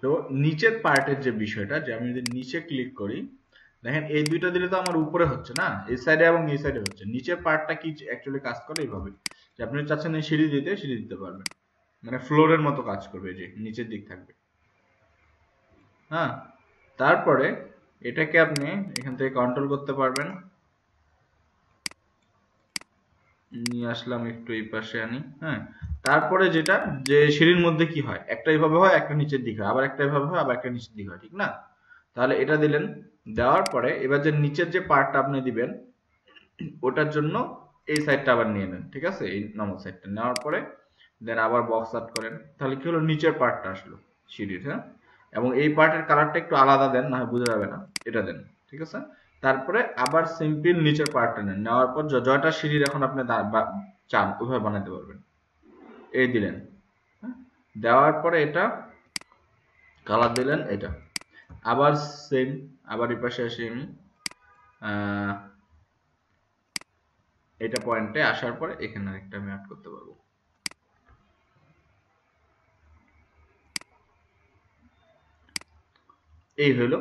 তো নিচের পার্টের যে বিষয়টা, যে আমি যদি নিচে ক্লিক করি, দেখেন এই দুইটা দিলে তো আমার উপরে হচ্ছে না, এই সাইডে এবং এই সাইডে হচ্ছে। নিচের পার্টটা কি অ্যাকচুয়ালি কাজ করে এইভাবে, যে আপনি চাচ্ছেন এই সিঁড়ি দিতে পারবেন, মানে ফ্লোরের মতো কাজ করবে, যে নিচের দিক থাকবে। হ্যাঁ, তারপরে এটাকে আপনি এখান থেকে কন্ট্রোল করতে পারবেন। নিয়ে আসলাম একটু এই পাশে আনি। হ্যাঁ, তারপরে যেটা, যে সিঁড়ির মধ্যে কি হয়, একটা এইভাবে হয়, একটা নিচের দিকে হয়, আবার একটা এইভাবে হয়, আবার একটা নিচের দিকে হয়, ঠিক না? তাহলে এটা দিলেন, দেওয়ার পরে এবার যে নিচের যে পার্টটা আপনি দিবেন, ওটার জন্য এই সাইডটা আবার নিয়ে নেন, ঠিক আছে? এই নর্মাল সাইডটা নেওয়ার পরে দেন আবার বক্স আউট করেন। তাহলে কি হলো, নিচের পার্টটা আসলো সিঁড়ির। হ্যাঁ, এবং এই পার্টের কালারটা একটু আলাদা দেন, না হয় বোঝা যাবে না, এটা দেন, ঠিক আছে? তারপরে আবার সিম্পল নিচের পার্টটা নেন, নেওয়ার পর জয়টা সিঁড়ির এখন আপনি চান ওইভাবে বানাতে পারবেন। এই দিলেন। হ্যাঁ, দেওয়ার পরে এটা কালার দিলেন, এটা আবার সেম, আবার এই পাশে আসি আমি, এটা পয়েন্টে আসার পরে এখানে একটা আমি অ্যাড করতে পারবো। এই হলো,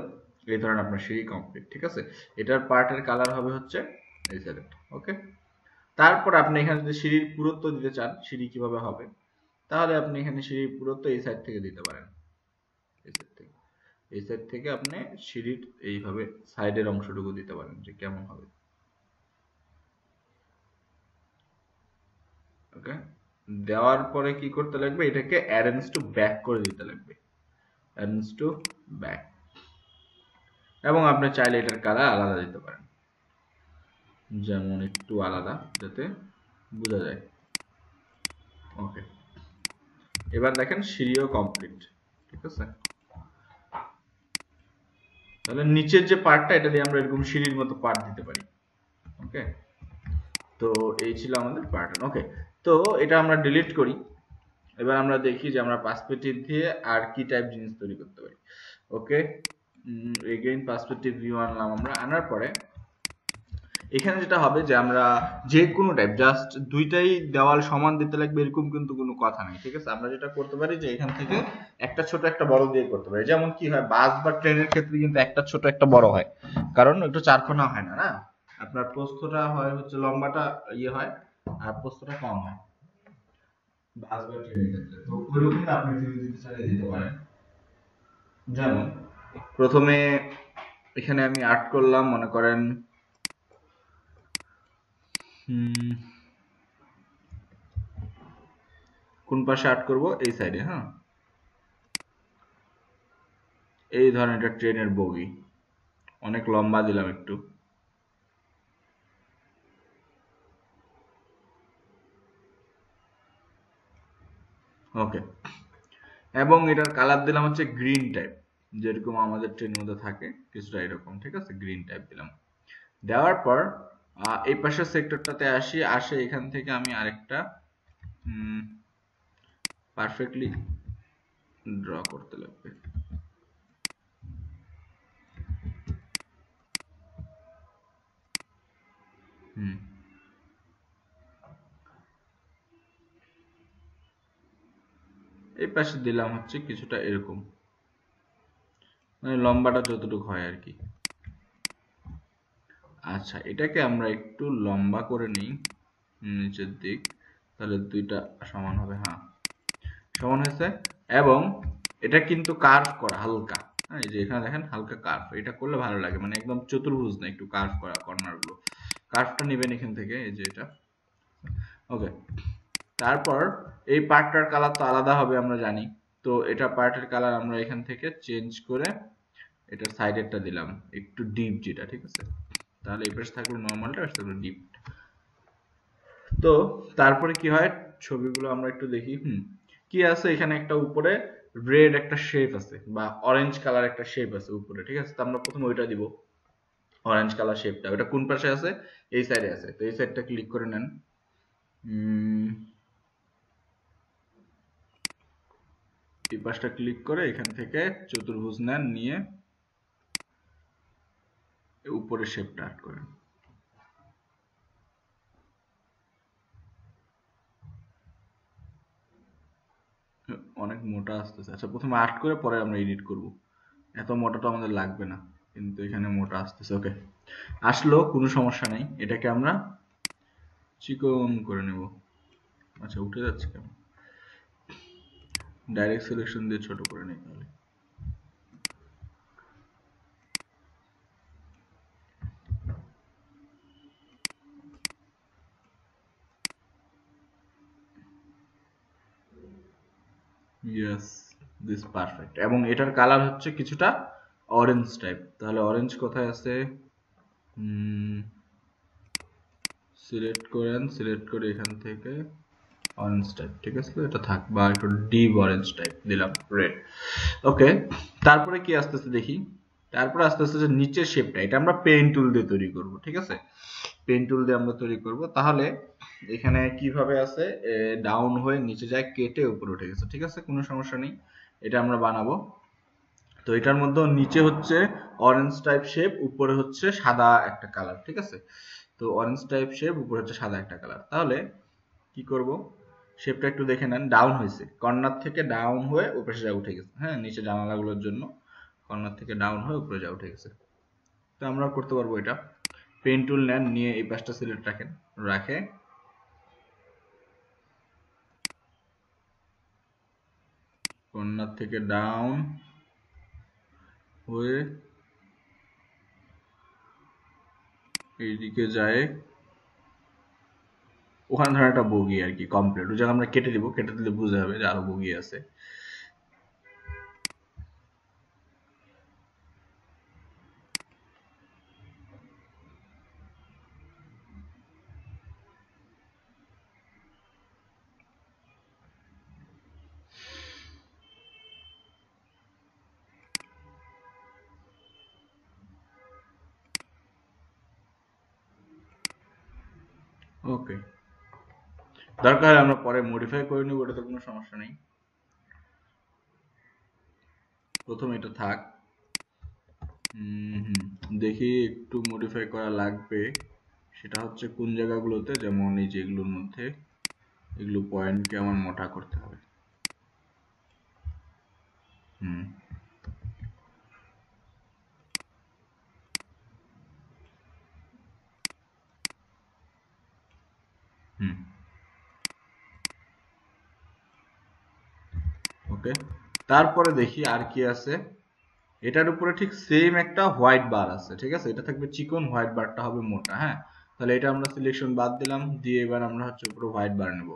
এই ধরেন আপনার সিঁড়ি কমপ্লিট, ঠিক আছে? এটার পার্টের কালার হবে হচ্ছে এই সাইড। ওকে, তারপর আপনি এখানে যদি সিঁড়ির পুরুত্ব দিতে চান, সিঁড়ি কিভাবে হবে, তাহলে আপনি এখানে সিঁড়ির পুরুত্ব এই সাইড থেকে দিতে পারেন। এই সাইড থেকে, এই সাইড থেকে আপনি সিঁড়ির এইভাবে সাইডের অংশটুকু দিতে পারেন, যে কেমন হবে। ওকে, দেওয়ার পরে কি করতে লাগবে, এটাকে অ্যারেঞ্জ টু ব্যাক করে দিতে লাগবে, অ্যারেঞ্জ টু ব্যাক। এবং আপনি চাইলে এটার কালার আলাদা দিতে পারেন, যেমন একটু আলাদা, যাতে বোঝা যায়। ওকে, এবার দেখেন সিঁড়িও কমপ্লিট, ঠিক আছে? তাহলে নিচের যে পার্টটা, এটা দিয়ে আমরা এরকম সিঁড়ির মতো পার্ট দিতে পারি। ওকে, তো এই ছিল আমাদের প্যাটার্ন। ওকে, তো এটা আমরা ডিলিট করি। এবার আমরা দেখি যে আমরা পার্সপেক্টিভ দিয়ে আর কি টাইপ জিনিস তৈরি করতে পারি। ওকে, এগেইন পার্সপেক্টিভ ভিউ আনলাম আমরা, আনার পরে এখানে যেটা হবে, যে আমরা যে কোনো টাইপ জাস্ট দুইটাই দেওয়াল সমান দিতে লাগবে এরকম কিন্তু কোনো কথা নেই, ঠিক আছে? আমরা যেটা করতে পারি, যে এখান থেকে একটা ছোট একটা বড় দিয়ে করতে পারি। যেমন কি হয়, বাস বা ট্রেনের ক্ষেত্রে কিন্তু একটা ছোট একটা বড় হয়, কারণ একটু চারকোনা হয় না, না? আপনার প্রস্থটা হয় হচ্ছে, লম্বাটা ইয়ে হয় আর প্রস্থটা কম হয় বাস বা ট্রেনের ক্ষেত্রে। তো ওইরকম আপনি যদি দিতে চাইলে দিতে পারেন। যেমন প্রথমে এখানে আমি আর্ট করলাম, মনে করেন কোন পাশে আর্ট করব, এই সাইডে। হ্যাঁ, এই ধরনের একটা ট্রেনের বগি, অনেক লম্বা দিলাম একটু। ওকে, এবং এটার কালার দিলাম হচ্ছে গ্রিন টাইপ, যেরকম আমাদের ট্রেনের মধ্যে থাকে কিছুটা এরকম, ঠিক আছে? গ্রিন টাইপ দিলাম। দেওয়ার পর এই পাশের সেক্টরটাতে আসে এখান থেকে আমি আরেকটা পারফেক্টলি ড্র করতে লাগবে। এই পাশে দিলাম হচ্ছে কিছুটা এরকম, মানে লম্বাটা যতটুকু হয় আর কি। আচ্ছা, এটাকে আমরা একটু লম্বা করে নিই নিচের দিক, তাহলে দুইটা সমান হবে। হ্যাঁ, সমান হয়েছে। এবং এটা কিন্তু কার্ভ করা হালকা। হ্যাঁ, এই যে এখানে দেখেন হালকা কার্ভ, এটা করলে ভালো লাগে, মানে একদম চতুর্ভুজ না, একটু কার্ভ করা কর্নার গুলো। কার্ভটা নেবেন এখান থেকে, এই যে এটা। ওকে, তারপর এই পার্টটার কালার তো আলাদা হবে আমরা জানি। তো এটা পার্টের কালার আমরা এখান থেকে চেঞ্জ করে এটার সাইডেরটা দিলাম একটু ডিপ, যেটা, ঠিক আছে? তাহলে এই পাশে থাকলো নর্মালটা, পাশে থাকলো ডিপ। তো তারপরে কি হয়, ছবিগুলো আমরা একটু দেখি। কি আছে এখানে, একটা উপরে রেড একটা শেপ আছে, বা অরেঞ্জ কালার একটা শেপ আছে উপরে, ঠিক আছে? তো আমরা প্রথমে ওইটা দিব, অরেঞ্জ কালার শেপটা। ওটা কোন পাশে আছে, এই সাইডে আছে। তো এই সাইডটা ক্লিক করে নেন। এই পাশটা ক্লিক করে এখান থেকে চতুর্ভুজ নেন, নিয়ে উপরে শেপটা অ্যাড করেন। অনেক অনেক মোটা আসতেছে। আচ্ছা প্রথমে আর্ট করে পরে আমরা এডিট করব। এত মোটা তো আমাদের লাগবে না, কিন্তু এখানে মোটা আসতেছে। ওকে, আসলো, কোনো সমস্যা নেই। এটাকে আমরা চিকন করে নেব। আচ্ছা উঠে যাচ্ছে কেন? ডাইরেক্ট সিলেকশন দিয়ে ছোট করে নেই তাহলে। Yes, this perfect. এবং এটার কালার হচ্ছে কিছুটা অরেঞ্জ টাইপ। তাহলে অরেঞ্জ কোথায় আছে? সিলেক্ট করেন, সিলেক্ট করে এখান থেকে অরেঞ্জ টাইপ, ঠিক আছে, এটা থাক, বা একটু ডিপ অরেঞ্জ টাইপ দিলাম, রেড। ওকে, তারপরে কি আসতেছে দেখি। তারপরে আস্তে আস্তে যে নিচের শেপটা, এটা আমরা পেন টুল দিয়ে তৈরি করব, ঠিক আছে, পেন টুল দিয়ে আমরা তৈরি করব। তাহলে এখানে কিভাবে আছে, ডাউন হয়ে নিচে যায়, কেটে উপরে উঠে গেছে, ঠিক আছে, কোনো সমস্যা নেই। এটা আমরা বানাবো। তো এটার মধ্যে নিচে হচ্ছে অরেঞ্জ টাইপ শেপ, উপরে হচ্ছে সাদা একটা কালার, ঠিক আছে। তো অরেঞ্জ টাইপ শেপ, উপরে হচ্ছে সাদা একটা কালার। তাহলে কি করব, শেপটা একটু দেখে নেন, ডাউন হয়েছে, কর্নার থেকে ডাউন হয়ে উপরে যা উঠে গেছে। হ্যাঁ, নিচে জানালাগুলোর জন্য কর্নার থেকে ডাউন হয়ে উপরে যা উঠে গেছে। তো আমরা করতে পারবো এটা। পেন টুল নেন, নিয়ে এই পাশটা সিলেক্ট রাখেন, রাখে কর্নার থেকে ডাউন হয়ে এইদিকে যায়, ওখানে ধরেন একটা বগি আর কি কমপ্লিট, ওই জায়গা আমরা কেটে দিব, কেটে দিলে বুঝে যাবে যে আরো বগি আছে। ওকে, দরকার হলে আমরা পরে মডিফাই করে নেব, ওটাতে কোনো সমস্যা নেই। প্রথমে এটা থাক। দেখি একটু মডিফাই করা লাগবে, সেটা হচ্ছে কোন জায়গাগুলোতে, যেমন এই যে এগুলোর মধ্যে, এগুলো পয়েন্টকে আমার মোটা করতে হবে। হুম হুম ওকে, তারপরে দেখি আর কি আছে। এটার উপরে ঠিক সেম একটা হোয়াইট বার আছে, ঠিক আছে, এটা থাকবে চিকন, হোয়াইট বারটা হবে মোটা। হ্যাঁ, তাহলে এটা আমরা সিলেকশন বাদ দিলাম, দিয়ে এবার আমরা হচ্ছে উপরে হোয়াইট বার নেব।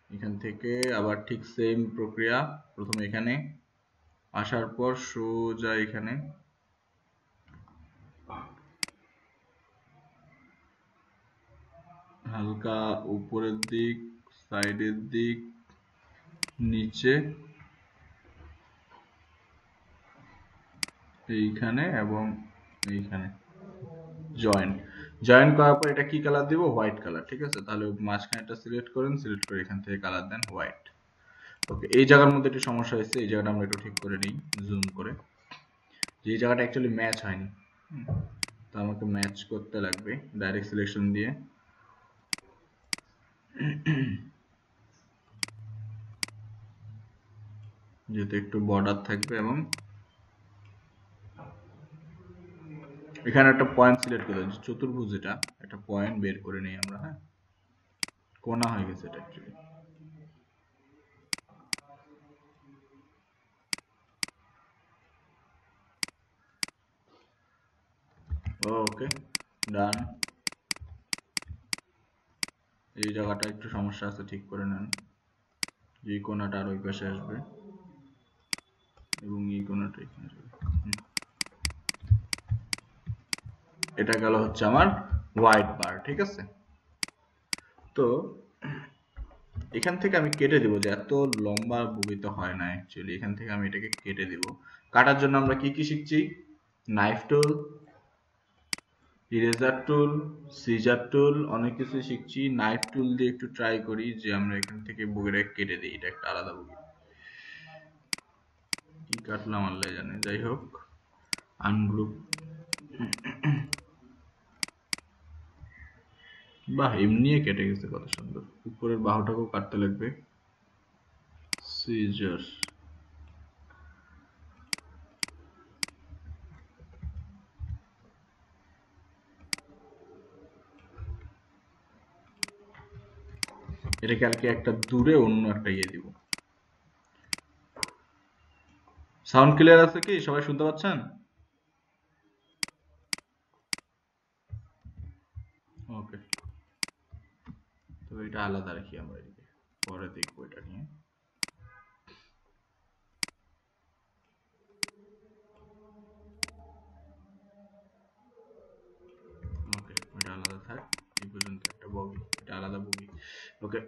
এখান থেকে আবার ঠিক সেম প্রক্রিয়া, প্রথমে এখানে আসার পর সোজা এখানে হালকা উপরের দিক, সাইডের দিক, নিচে, এইখানে এবং এইখানে জয়েন। জয়েন করার পর এটা কি কালার দিব? হোয়াইট কালার, ঠিক আছে। তাহলে মাঝখানেটা সিলেক্ট করেন, সিলেক্ট করে এখান থেকে কালার দেন হোয়াইট। ওকে, এই জায়গার মধ্যে একটু সমস্যা হয়েছে, এই জায়গাটা আমরা একটু ঠিক করে নিই জুম করে, যে এই জায়গাটা অ্যাকচুয়ালি ম্যাচ হয়নি। তো আমাকে ম্যাচ করতে লাগবে ডাইরেক্ট সিলেকশন দিয়ে। যেহেতু একটু বর্ডার থাকবে, এবং এখানে একটা পয়েন্ট সিলেক্ট করে দিচ্ছি, চতুর্ভুজ, এটা একটা পয়েন্ট বের করে নিই আমরা। হ্যাঁ, কোণা হয়ে গেছে এটা অ্যাকচুয়ালি। ওকে, ডান। এই জায়গাটা একটু সমস্যা আছে, ঠিক করে নেন। এই কোণাটা আর ওই পাশে আসবে, এবং এই কোণাটা এখানে আসবে। এটা গেল হচ্ছে আমার হোয়াইট বার, ঠিক আছে। তো এখান থেকে আমি কেটে দিব, যে এত লম্বা বগিতে হয় না অ্যাকচুয়ালি, এখান থেকে আমি এটাকে কেটে দিব। কাটার জন্য আমরা কি কি শিখছি? নাইফ টুল, ইরেজার টুল, সিজার টুল, অনেক কিছু শিখছি। নাইফ টুল দিয়ে একটু ট্রাই করি যে আমরা এখান থেকে বগিটা কেটে দিই, এটা একটা আলাদা বগি। কি কাটলাম আল্লাহ জানে, যাই হোক, আনগ্রুপ। বাহ, এমনি কেটে গেছে, কত সুন্দর। উপরের বাহুটাকেও কাটতে লাগবে, সিজার। এটা কালকে একটা দূরে অন্য একটা ইয়ে দিব। সাউন্ড ক্লিয়ার আছে কি? সবাই শুনতে পাচ্ছেন? ওকে, তো এটা আলাদা রাখি আমরা, এদিকে পরে দেখবো এটা নিয়ে। ওকে, এটা আলাদা থাক, এই পর্যন্ত একটা বগি, এটা আলাদা বগি। ওকে,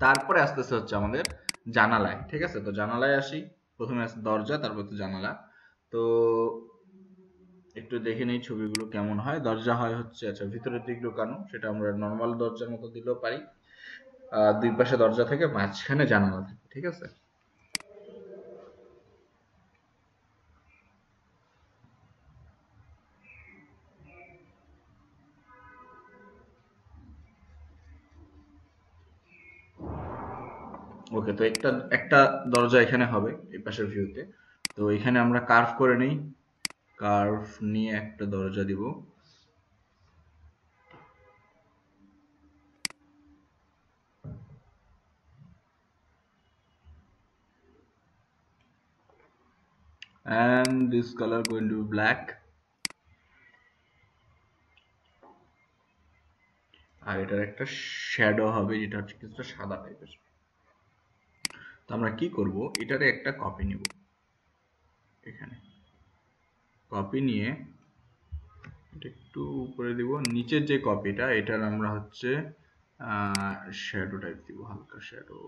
তারপরে আস্তে আস্তে হচ্ছে আমাদের জানালায়, ঠিক আছে? তো জানালায় আসি, প্রথমে আছে দরজা, তারপর তো জানালা। তো একটু দেখে নেই ছবিগুলো কেমন হয়। দরজা হয় হচ্ছে, আচ্ছা ভিতরের দিক ঢোকানো, সেটা আমরা নর্মাল দরজার মতো দিলেও পারি। দুই পাশে দরজা থেকে মাঝখানে জানালা থাকে, ঠিক আছে? ওকে, তো একটা একটা দরজা এখানে হবে এই পাশের ভিউতে। তো এখানে আমরা কার্ভ করে নেই, কার্ভ নিয়ে একটা দরজা দিব। And this color going to be black. আর এটার একটা শ্যাডো হবে, যেটা হচ্ছে কিছুটা সাদা টাইপের। তো আমরা কি করব, এটারে একটা কপি নিব, এখানে কপি নিয়ে এটা একটু উপরে দিব। নিচের যে কপিটা, এটার আমরা হচ্ছে শ্যাডো টাইপ দিব, হালকা শ্যাডো।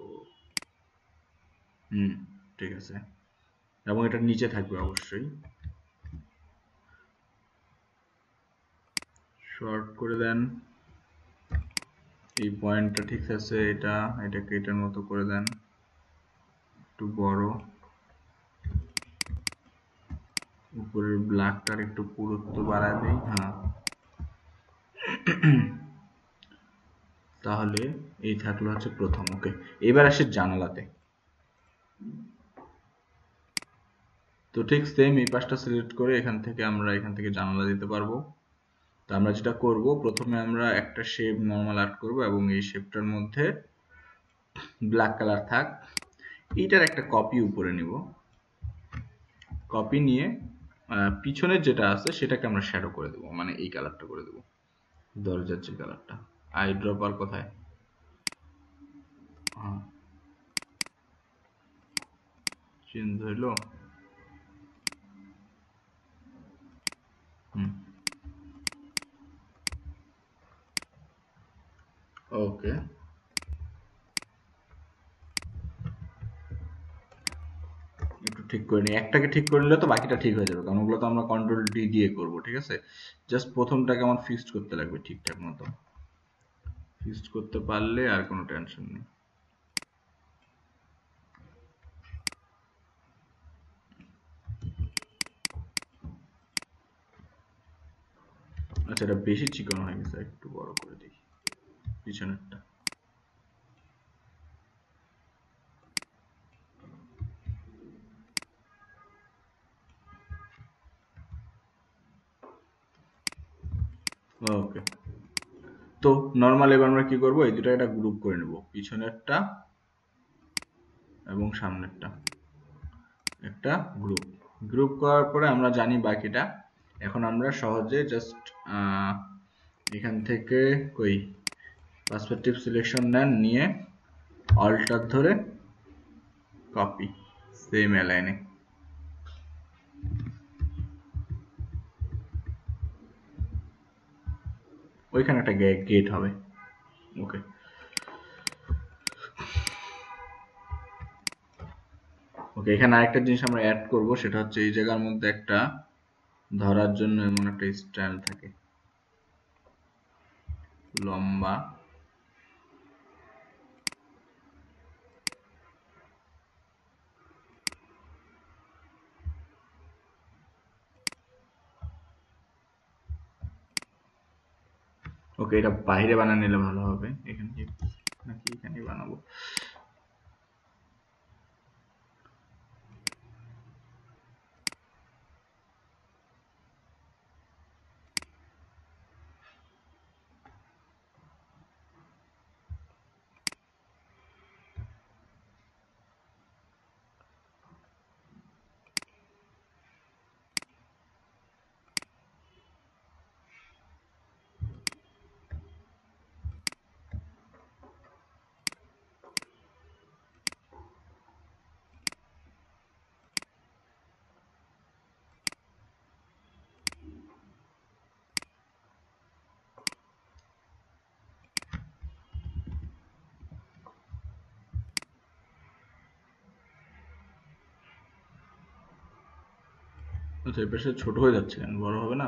হুম, ঠিক আছে। এবং এটা নিচে থাকবে অবশ্যই। শর্ট করে দেন, এই পয়েন্টটা ঠিক আছে। এটাকে এটার মতো করে দেন, একটু বড়। উপরের ব্ল্যাকটার একটু পুরুত্ব বাড়ায় দেই, হ্যাঁ। তাহলে এই থাকলো হচ্ছে প্রথম। ওকে, এবার আসি জানালাতে। তো ঠিক সেম এই পাশটা সিলেক্ট করে এখান থেকে জানালা দিতে পারবো। তো আমরা যেটা করব, প্রথমে আমরা একটা শেপ নর্মাল আর্ট করব এবং এই শেপটার মধ্যে ব্ল্যাক কালার থাক। এইটার একটা কপি উপরে নিব, কপি নিয়ে পিছনের যেটা আছে সেটাকে আমরা শ্যাডো করে দেবো, মানে এই কালারটা করে দেবো, দরজার যে কালারটা। আই ড্রপার কোথায়? হ্যাঁ, চেঞ্জ হইলো। হুম, ওকে, একটু ঠিক করে নিই। একটাকে ঠিক করে নিলে তো বাকিটা ঠিক হয়ে যাবে, কারণ ওগুলো তো আমরা কন্ট্রোল ডি দিয়ে করব, ঠিক আছে? জাস্ট প্রথমটাকে আমার ফিক্সড করতে লাগবে ঠিকঠাক মতো। ফিক্সড করতে পারলে আর কোনো টেনশন নেই। আচ্ছা, এটা বেশি চিকন হয়ে গেছে, একটু বড় করে দিই পিছনেরটা। ওকে, তো নর্মাল এবার আমরা কি করব, এই দুটো একটা গ্রুপ করে নেব, পিছনেরটা এবং সামনেরটা একটা গ্রুপ। গ্রুপ করার পরে আমরা জানি বাকিটা। এখন আমরা সহজে জাস্ট এখান থেকে কই পার্সপেক্টিভ সিলেকশন নেন, নিয়ে অল্টার ধরে কপি, সেম অ্যালাইনে। ওইখানে একটা গেট হবে। ওকে, ওকে, এখানে আরেকটা জিনিস আমরা অ্যাড করব, সেটা হচ্ছে এই জায়গার মধ্যে একটা ধরার জন্য এমন একটা স্টাইল থাকে, লম্বা। ওকে, এটা বাইরে বানিয়ে নিলে ভালো হবে, এখানে নাকি এখানেই বানাবো? আচ্ছা এই পাশে ছোট হয়ে যাচ্ছে কেন, বড় হবে না?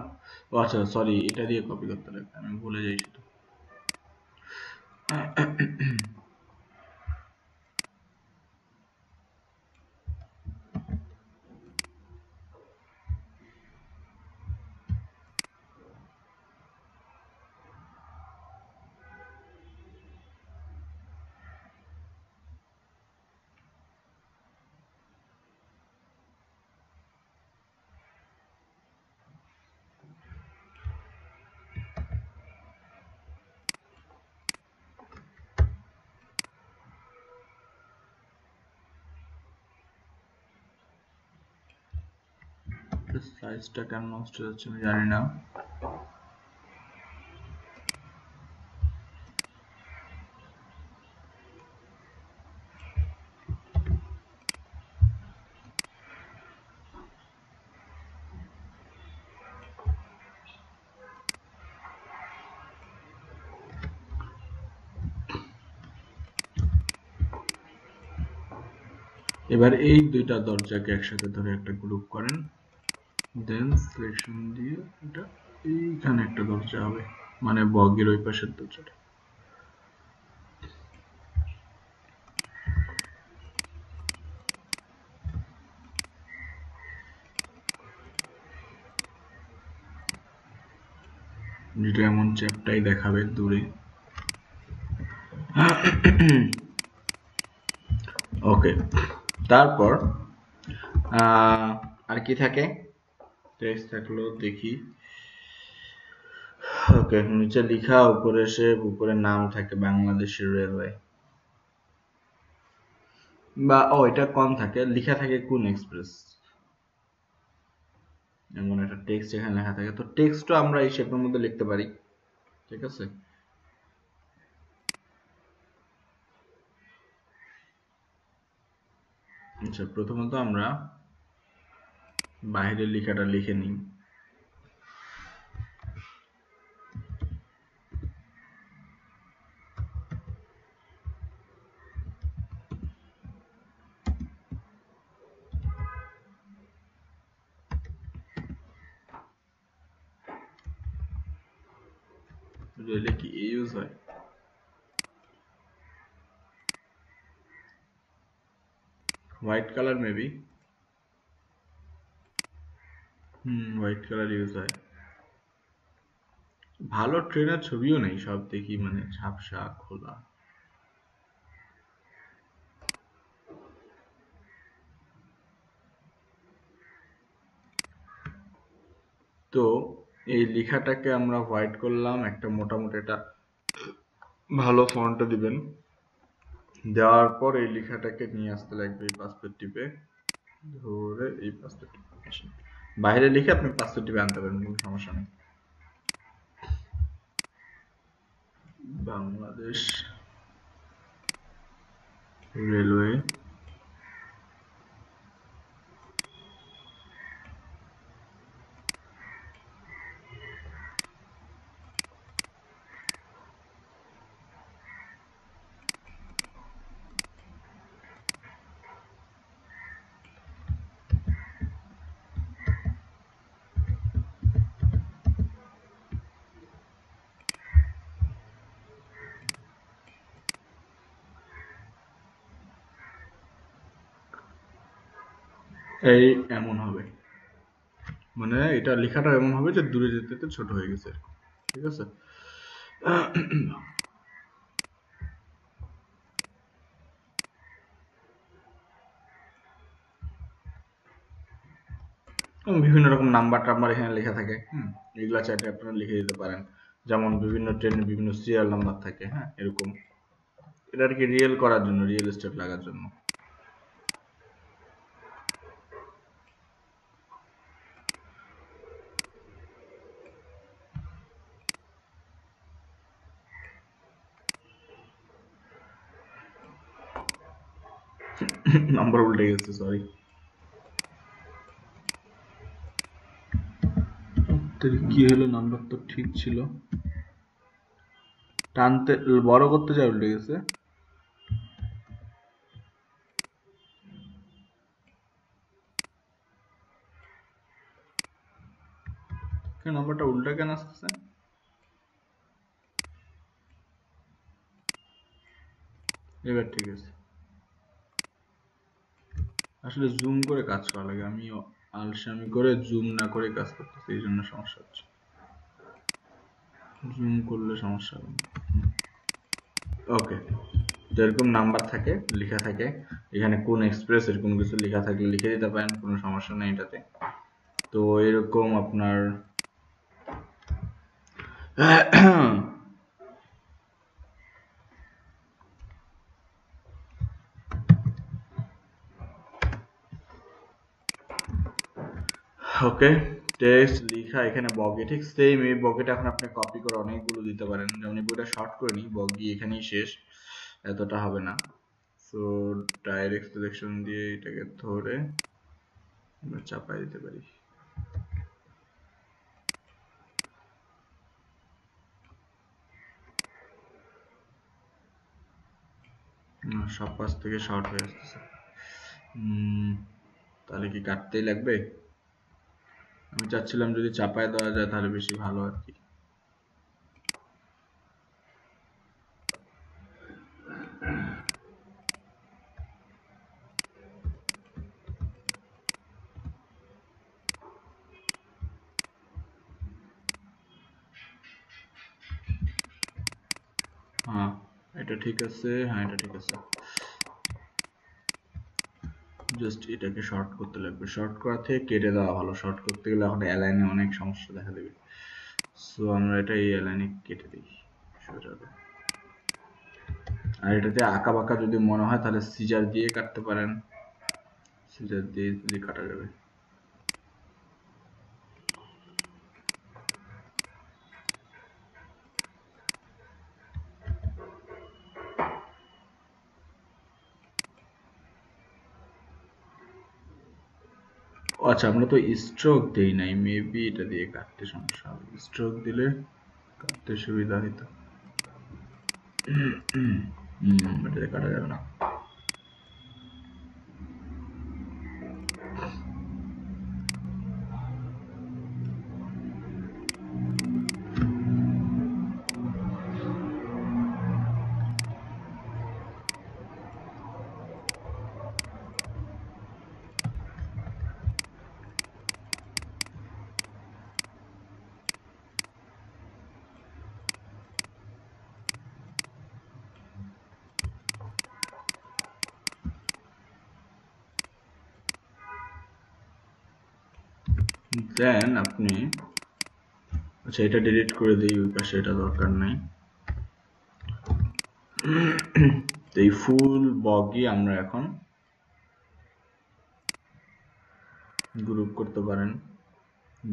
ও আচ্ছা সরি, এটা দিয়ে কপি করতে লাগবে, আমি ভুলে যাই সেটা। সাইজটা কেন নষ্ট হয়ে যাচ্ছে আমি জানি না। এবার এই দুইটা দরজাকে একসাথে ধরে একটা গ্রুপ করেন, দেন সিলেকশন দিয়ে এটা এইখানে একটা দরজা হবে, মানে বগের ওই পাশের দরজাটা। যেটা এমন চ্যাপটাই দেখাবে দূরে। ওকে, তারপর আর কি থাকে? টেক্সট থাকলো দেখি। ওকে, নিচে লেখা, উপরে এসে উপরে নাম থাকে বাংলাদেশ রেলওয়ে, বা ও এটা কম থাকে, লেখা থাকে কোন এক্সপ্রেস, এমন একটা টেক্সট এখানে লেখা থাকে। তো টেক্সটও আমরা এই শেপের মধ্যে লিখতে পারি, ঠিক আছে? আচ্ছা প্রথমত আমরা বাইরের লেখাটা লিখে নিই। রেলে কি এ ইউজ হয়? White colour maybe, white colour use হয়। ভালো ট্রেনের ছবিও নেই, সব দেখি মানে ঝাপসা খোলা। তো এই লেখাটাকে আমরা হোয়াইট করলাম, একটা মোটামুটি একটা ভালো ফন্ট দিবেন। দেওয়ার পর এই লেখাটাকে নিয়ে আসতে লাগবে এই পার্সপেক্টিভে, ধরে এই পার্সপেক্টিভ বাইরে লিখে আপনি পার্সপেক্টিভে আনতে পারেন, কোনো সমস্যা নেই। বাংলাদেশ রেলওয়ে, এই এমন হবে, মানে এটা লেখাটা এমন হবে যে দূরে যেতে যেতে ছোট হয়ে গেছে, ঠিক আছে? বিভিন্ন রকম নাম্বার টাম্বার এখানে লেখা থাকে, এগুলা চাইলে আপনারা লিখে দিতে পারেন। যেমন বিভিন্ন ট্রেনের বিভিন্ন সিরিয়াল নাম্বার থাকে, হ্যাঁ এরকম। এটা আর কি রিয়েল করার জন্য, রিয়েল এস্টেট লাগার জন্য। নাম্বার উল্টে গেছে, সরি। কি হলো, নাম্বার তো ঠিক ছিল, টানতে বড় করতে যাই উল্টে গেছে। নাম্বারটা উল্টা কেন আসতেছে? এবার ঠিক আছে। আসলে জুম করে কাজ করা লাগে, আমি আলসামি করে জুম না করে কাজ করতেছি, এই জন্য সমস্যা হচ্ছে। জুম করলে সমস্যা হবে। ওকে, যেরকম নাম্বার থাকে লেখা থাকে এখানে, কোন এক্সপ্রেস এরকম কিছু লেখা থাকলে লিখে দিতে পারেন, কোনো সমস্যা নেই এটাতে। তো এরকম আপনার ওকে, টেক্সট লেখা এখানে বগি, ঠিক সেম এই বগিটা এখন আপনি কপি করে অনেকগুলো দিতে পারেন। যেমন এই বইটা শর্ট করে নিই, বগি এখানেই শেষ, এতটা হবে না। সো ডাইরেক্ট সিলেকশন দিয়ে এটাকে ধরে আমরা চাপাই দিতে পারি। সব পাশ থেকে শর্ট হয়ে আসতেছে। তাহলে কি কাটতেই লাগবে? আমি চাচ্ছিলাম যদি চাপায় দেওয়া যায় তাহলে বেশি ভালো আর কি। হ্যাঁ এটা ঠিক আছে, হ্যাঁ এটা ঠিক আছে। জাস্ট এটাকে শর্ট করতে লাগবে, শর্ট করা থেকে কেটে দেওয়া ভালো, শর্ট করতে গেলে এখন অ্যালাইনে অনেক সমস্যা দেখা দেবে। সো আমরা এটা এই অ্যালাইনে কেটে দিই সোজা। আর এটাতে আঁকা বাঁকা যদি মনে হয় তাহলে সিজার দিয়ে কাটতে পারেন, সিজার দিয়ে যদি কাটা যাবে। আচ্ছা আমরা তো স্ট্রোক দেই নাই, মেবি এটা দিয়ে কাটতে সমস্যা হবে, স্ট্রোক দিলে কাটতে সুবিধা হইতো। এটা দিয়ে কাটা যাবে না। দেন আপনি, আচ্ছা এটা ডিলিট করে দিই, ওই পাশে এটা দরকার নাই। তো এই ফুল বগই আমরা এখন গ্রুপ করতে পারেন,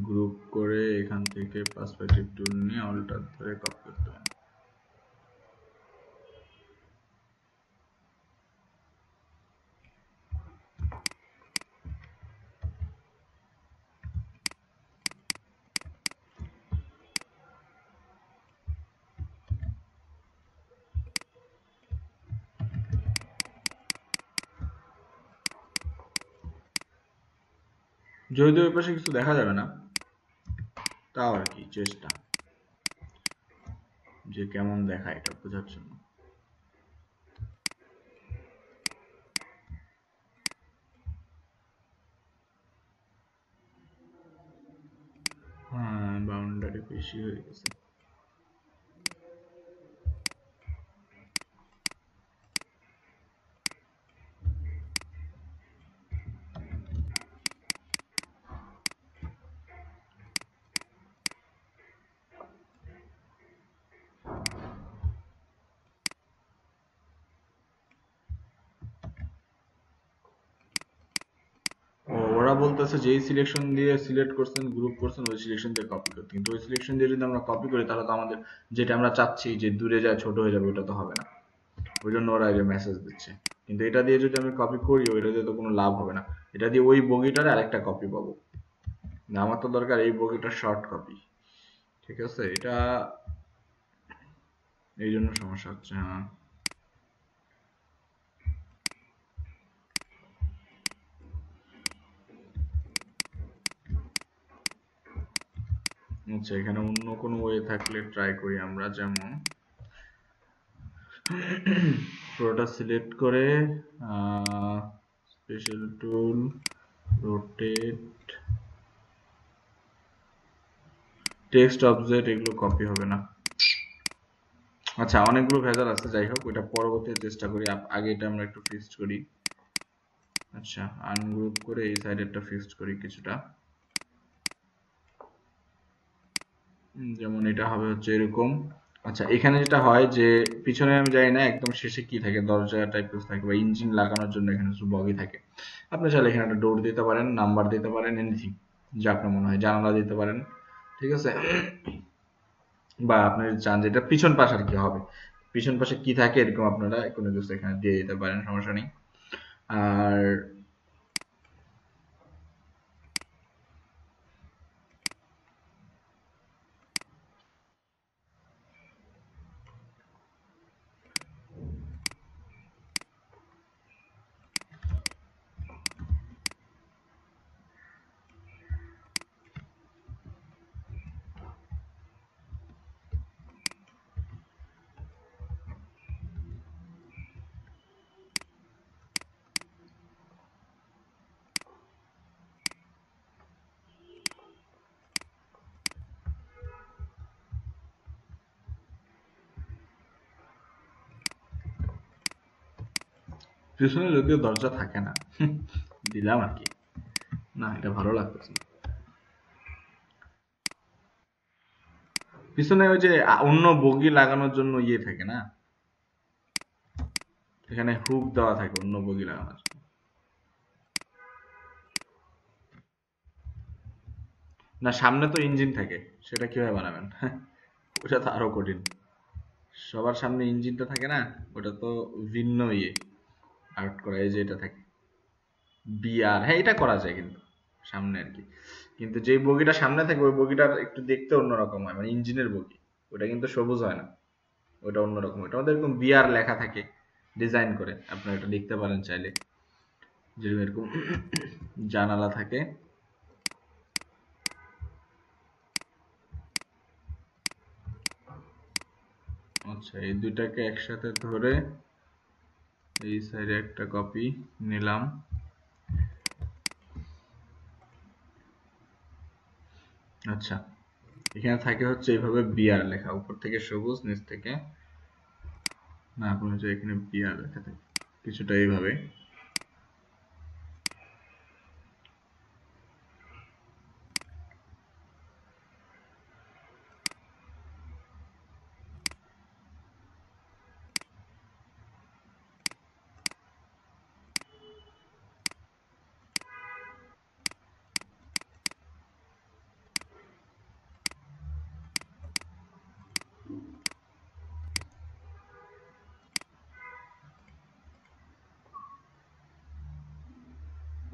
গ্রুপ করে এখান থেকে পার্সপেক্টিভ টুল নিয়ে অল্টার ধরে কপি করতে পারেন। যদিও ওই পাশে কিছু দেখা যাবে না, তাও আর কি চেষ্টা যে কেমন দেখায় এটা বোঝার জন্য। হ্যাঁ বাউন্ডারি বেশি হয়ে গেছে। ওরা বলতেছে যেই সিলেকশন দিয়ে সিলেক্ট করছেন, গ্রুপ করছেন, ওই সিলেকশন দিয়ে কপি করতে, কিন্তু ওই সিলেকশন দিয়ে যদি আমরা কপি করি তাহলে তো আমাদের যেটা আমরা চাচ্ছি যে দূরে যায় ছোট হয়ে যাবে, ওটা তো হবে না। ওই জন্য ওরা এই মেসেজ দিচ্ছে। কিন্তু এটা দিয়ে যদি আমি কপি করি, ওইটা দিয়ে তো কোনো লাভ হবে না, এটা দিয়ে ওই বগিটার আরেকটা কপি পাবো না, আমার তো দরকার এই বগিটার শর্ট কপি। ঠিক আছে, এটা এই জন্য সমস্যা হচ্ছে। হ্যাঁ আচ্ছা, এখানে অন্য কোনো ওয়ে থাকলে ট্রাই করি আমরা, যেমন পুরোটা সিলেক্ট করে স্পেশাল টুল, রোটেট, টেক্সট অবজেক্ট, এগুলো কপি হবে না। আচ্ছা, অনেকগুলো ভেজাল আছে, যাই হোক ওটা পরবর্তীতে চেষ্টা করি। আগে এটা আমরা একটু ফিক্সড করি। আচ্ছা, আনগ্রুপ করে এই সাইডে একটা ফিক্সড করি কিছুটা, যেমন এটা হবে হচ্ছে এরকম। আচ্ছা, এখানে যেটা হয় যে পিছনে আমি জানি না একদম শেষে কি থাকে, দরজা টাইপ থাকে বা ইঞ্জিন লাগানোর জন্য এখানে কিছু বগি থাকে। আপনি চাইলে এখানে একটা ডোর দিতে পারেন, নাম্বার দিতে পারেন, এনিথিং যা আপনার মনে হয়, জানালা দিতে পারেন, ঠিক আছে। বা আপনি চান যেটা পিছন পাশ আর কি হবে, পিছন পাশে কি থাকে এরকম আপনারা কোনো কিছু এখানে দিয়ে দিতে পারেন, সমস্যা নেই। আর পিছনে যদিও দরজা থাকে না, দিলাম আর কি, না এটা ভালো লাগতেছে না। পিছনে ওই যে অন্য বগি লাগানোর জন্য ইয়ে থাকে না, এখানে হুক দেওয়া থাকে অন্য বগি লাগানোর জন্য। না, সামনে তো ইঞ্জিন থাকে, সেটা কিভাবে বানাবেন? ওটা তো আরো কঠিন। সবার সামনে ইঞ্জিনটা থাকে না, ওটা তো ভিন্ন ইয়ে আর্ট করা, এই যে এটা থাকে বিআর, হ্যাঁ এটা করা যায় কিন্তু সামনে আর কি। কিন্তু যে বগিটা সামনে থাকে ওই বগিটার একটু দেখতে অন্যরকম হয়, মানে ইঞ্জিনের বগি, ওটা কিন্তু সবুজ হয় না, ওটা অন্যরকম, ওটা আমাদের এরকম বিআর লেখা থাকে ডিজাইন করে, আপনারা এটা লিখতে পারেন চাইলে, যেরকম এরকম জানালা থাকে। আচ্ছা, এই দুইটাকে একসাথে ধরে এই সাইডে একটা কপি নিলাম। আচ্ছা, এখানে থাকে হচ্ছে এইভাবে বিআর লেখা, উপর থেকে সবুজ, নিচ থেকে না কোনো যে এখানে বিআর লেখা থাকে কিছুটা এইভাবে।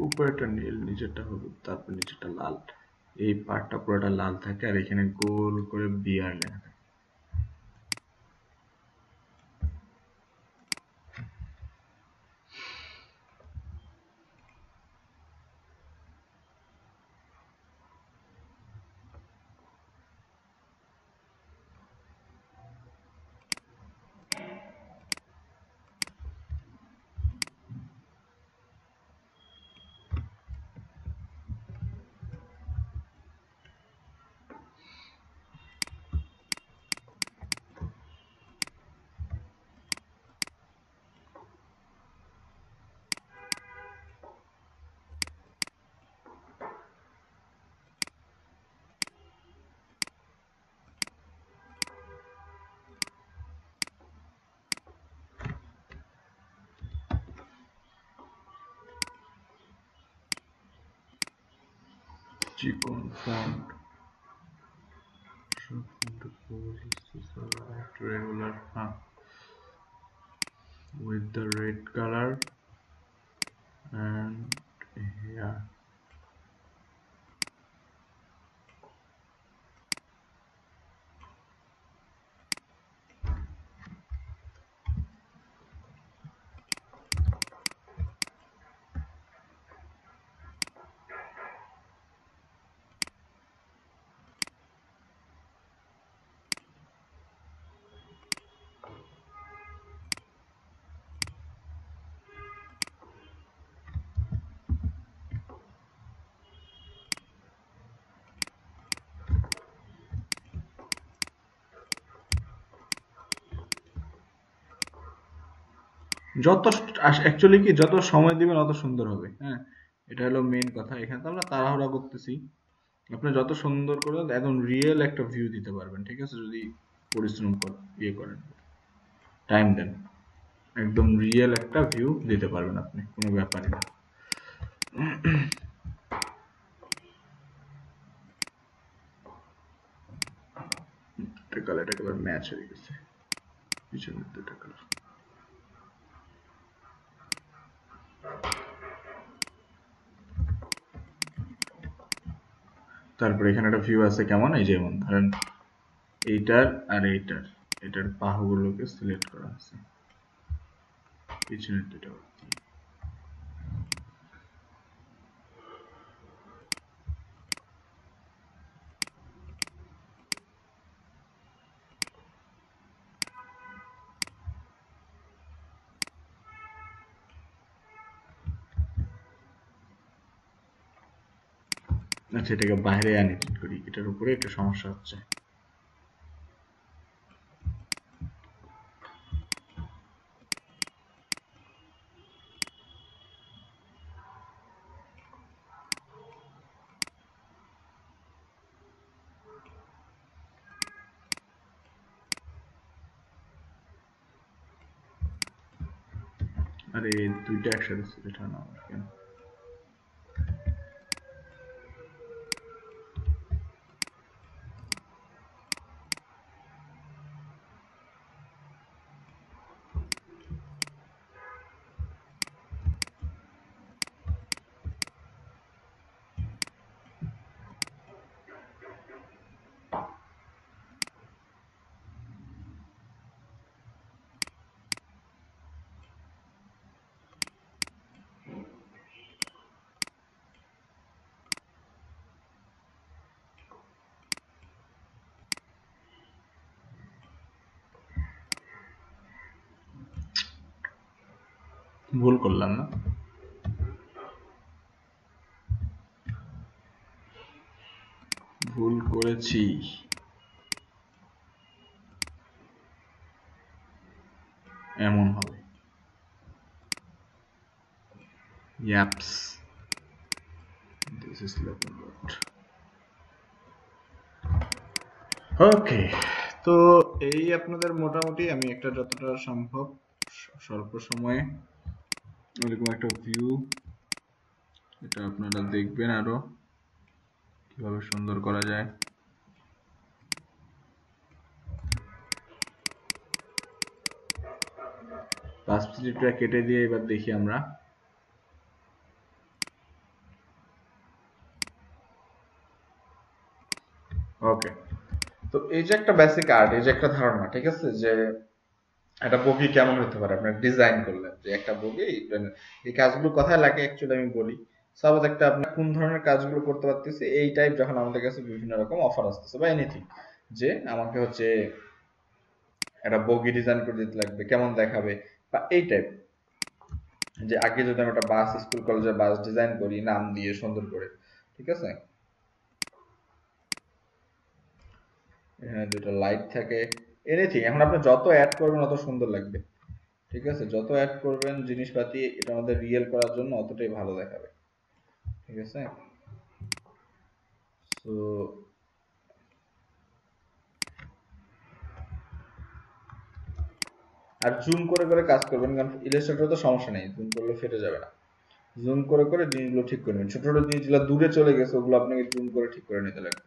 উপরেরটা নীল, নিচেরটা হলুদ, তারপর নিচেরটা লাল, এই পার্টটা পুরোটা লাল থাকে আর এখানে গোল করে বিআর লেখা থাকে। চিকন font, regular, with the red color and here যত অ্যাকচুয়ালি কি যত সময় দিবেন অত সুন্দর হবে, হ্যাঁ, এটা হলো মেইন কথা। এখানে তো আমরা তাড়াহুড়া করতেছি, আপনি যত সুন্দর করে একদম রিয়েল একটা ভিউ দিতে পারবেন, ঠিক আছে, যদি পরিশ্রম করেন, করেন, টাইম দেন, একদম রিয়েল একটা ভিউ দিতে পারবেন আপনি, কোনো ব্যাপারই না। এটা কালার একেবারে ম্যাচ হয়ে গেছে, পিছনের দুটো কালার। তারপরে এখানে একটা ভিউ আছে কেমন, এই যেমন ধরেন এইটার আর এটার বাহুগুলোকে সিলেক্ট করা আছে, পিছনের দুটো। আচ্ছা, এটাকে বাইরে আনি করি, এটার উপরে একটা সমস্যা হচ্ছে। আরে দুইটা একসাথে সিলেক্ট হয় না আমার কেন? ভুল করলাম না? ভুল করেছি, এমন হবে। ইয়াপস, দিস ইজ লুকিং গুড। ওকে, তো এই আপনাদের মোটামুটি আমি একটা যতটা সম্ভব স্বল্প সময়ে এরকম একটা ভিউ, এটা আপনারা দেখবেন আরো কিভাবে সুন্দর করা যায়। পার্সপেক্টিভটা কেটে দিয়ে এবার দেখি আমরা। ওকে, তো এই যে একটা বেসিক আর্ট, এই যে একটা ধারণা, ঠিক আছে, যে একটা বগি কেমন হতে পারে আপনার ডিজাইন করলেন, যে একটা বগি, এই কাজগুলো কথায় লাগে অ্যাকচুয়ালি আমি বলি। সাপোজ একটা আপনার কোন ধরনের কাজগুলো করতে পারতেছি, এই টাইপ যখন আমাদের কাছে বিভিন্ন রকম অফার আসতেছে বা এনিথিং, যে আমাকে হচ্ছে একটা বগি ডিজাইন করে দিতে লাগবে, কেমন দেখাবে বা এই টাইপ, যে আগে যদি আমি একটা বাস, স্কুল কলেজের বাস ডিজাইন করি নাম দিয়ে সুন্দর করে, ঠিক আছে, এখানে দুটো লাইট থাকে, এনিথিং, এখন আপনি যত অ্যাড করবেন অত সুন্দর লাগবে, ঠিক আছে, যত অ্যাড করবেন জিনিসপাতি এটা আমাদের রিয়েল করার জন্য অতটাই ভালো দেখাবে, ঠিক আছে। তো আর জুম করে করে কাজ করবেন, কারণ ইলাস্ট্রেটর তো সমস্যা নেই, জুম করলে ফেটে যাবে না। জুম করে করে জিনিসগুলো ঠিক করবেন, ছোট ছোট জিনিসগুলো দূরে চলে গেছে ওগুলো আপনাকে জুম করে ঠিক করে নিতে লাগবে,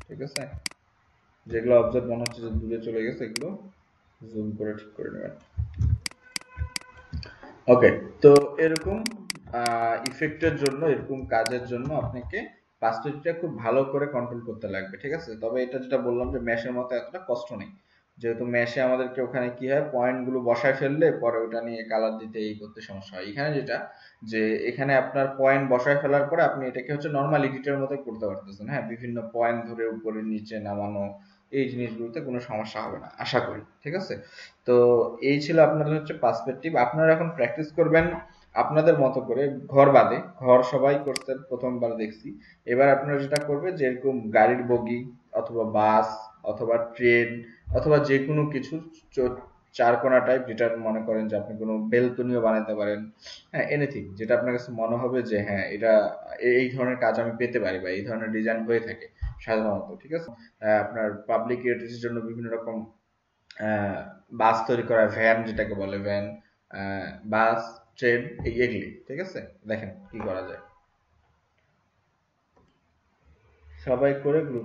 ঠিক আছে, যেগুলো অবজেক্ট মনে হচ্ছে যে দূরে চলে গেছে এগুলো জুম করে ঠিক করে নেবেন। ওকে, তো এরকম ইফেক্টের জন্য, এরকম কাজের জন্য আপনাকে পার্সপেক্টিভটা খুব ভালো করে কন্ট্রোল করতে লাগবে, ঠিক আছে। তবে এটা যেটা বললাম যে ম্যাশের মতো এতটা কষ্ট নেই, যেহেতু ম্যাশে আমাদেরকে ওখানে কি হয়, পয়েন্ট গুলো বসায় ফেললে পরে ওটা নিয়ে কালার দিতে এই করতে সমস্যা হয়। এখানে যেটা, যে এখানে আপনার পয়েন্ট বসায় ফেলার পরে আপনি এটাকে হচ্ছে নর্মাল এডিটের মতো করতে পারতেছেন, হ্যাঁ, বিভিন্ন পয়েন্ট ধরে উপরে নিচে নামানো, এই জিনিসগুলোতে কোনো সমস্যা হবে না আশা করি, ঠিক আছে। তো এই ছিল আপনাদের হচ্ছে পার্সপেক্টিভ, আপনারা এখন প্র্যাকটিস করবেন আপনাদের মতো করে, ঘর বাদে, ঘর সবাই করছেন প্রথমবার দেখছি, এবার আপনারা যেটা করবে, যেরকম গাড়ির বগি অথবা বাস অথবা ট্রেন অথবা যে কোনো কিছু চার কোনা টাইপ, যেটা মনে করেন যে আপনি কোনো বেলকনিও বানাতে পারেন, হ্যাঁ এনিথিং যেটা আপনার কাছে মনে হবে যে হ্যাঁ এটা এই ধরনের কাজ আমি পেতে পারি বা এই ধরনের ডিজাইন হয়ে থাকে সাধারণত, ঠিক আছে। আপনার পাবলিক ইউটিলিটির জন্য বিভিন্ন রকম বাস তৈরি করা, ভ্যান যেটাকে বলে ভ্যান, বাস, ট্রেন, এগুলি, ঠিক আছে। দেখেন কি করা যায়, সবাই করে গ্রুপ